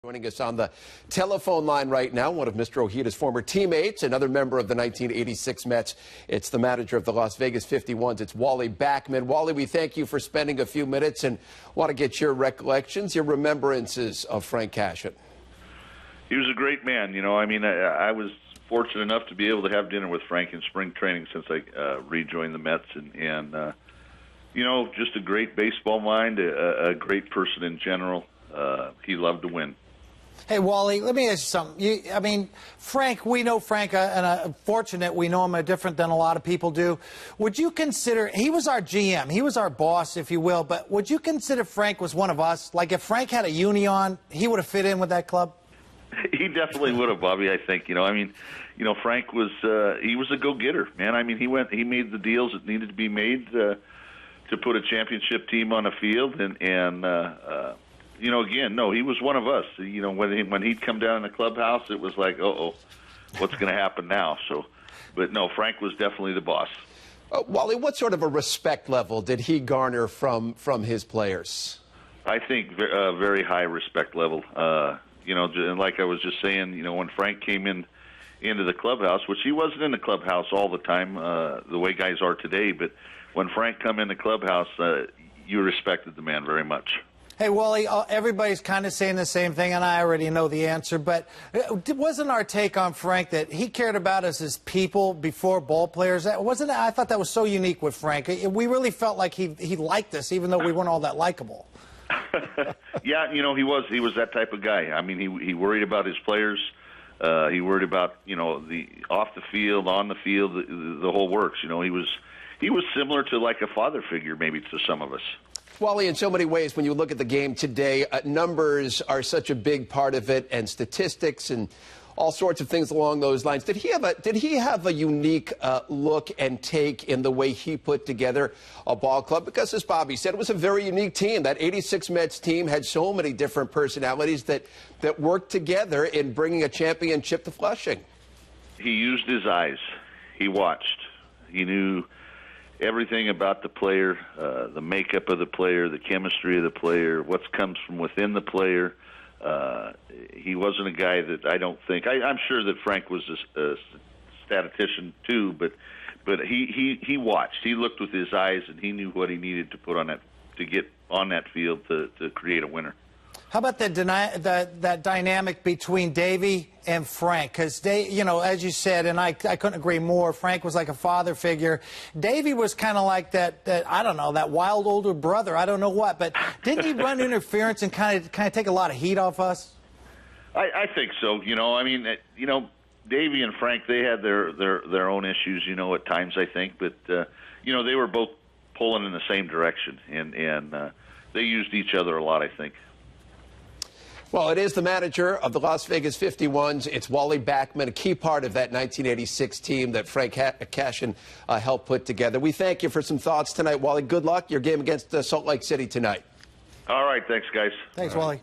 Joining us on the telephone line right now, one of Mr. Ojita's former teammates, another member of the 1986 Mets. It's the manager of the Las Vegas 51s. It's Wally Backman. Wally, we thank you for spending a few minutes and want to get your recollections, your remembrances of Frank Cashen. He was a great man. I was fortunate enough to be able to have dinner with Frank in spring training since I rejoined the Mets. And just a great baseball mind, a great person in general. He loved to win. Hey, Wally, let me ask you something. Frank, we know Frank, and fortunate we know him different than a lot of people do. Would you consider, he was our GM, he was our boss, if you will, but would you consider Frank was one of us? Like if Frank had a uni on, he would have fit in with that club? He definitely would have, Bobby, I think. Frank was, he was a go-getter, man. He made the deals that needed to be made to put a championship team on the field, he was one of us. When he'd come down in the clubhouse, it was like, what's going to happen now? But no, Frank was definitely the boss. Wally, what sort of a respect level did he garner from his players? I think a very high respect level. And like I was just saying, when Frank came into the clubhouse, which he wasn't in the clubhouse all the time, the way guys are today, but when Frank come in the clubhouse, you respected the man very much. Hey, Wally, everybody's kind of saying the same thing, and I already know the answer, but wasn't our take on Frank that he cared about us as people before ball players? I thought that was so unique with Frank. We really felt like he liked us, even though we weren't all that likable. Yeah, he was that type of guy. He worried about his players. He worried about, the off the field, on the field, the whole works. He was similar to like a father figure maybe to some of us. Wally, in so many ways, when you look at the game today, numbers are such a big part of it, and statistics and all sorts of things along those lines. Did he have a unique look and take in the way he put together a ball club? Because, as Bobby said, it was a very unique team. That 86 Mets team had so many different personalities that worked together in bringing a championship to Flushing. He used his eyes. He watched. He knew everything about the player, the makeup of the player, the chemistry of the player, what comes from within the player. He wasn't a guy that I'm sure that Frank was a statistician too, but he watched. He looked with his eyes, and he knew what he needed to put on that to get on that field to create a winner. How about that dynamic between Davey and Frank? Because as you said, and I couldn't agree more, Frank was like a father figure. Davey was kind of like that I don't know, that wild older brother. I don't know what, but didn't he run interference and kind of take a lot of heat off us? I think so. Davey and Frank, they had their own issues, at times, I think, but they were both pulling in the same direction, and they used each other a lot, I think. Well, it is the manager of the Las Vegas 51s. It's Wally Backman, a key part of that 1986 team that Frank Cashen helped put together. We thank you for some thoughts tonight, Wally. Good luck. Your game against Salt Lake City tonight. All right. Thanks, guys. Thanks, Wally.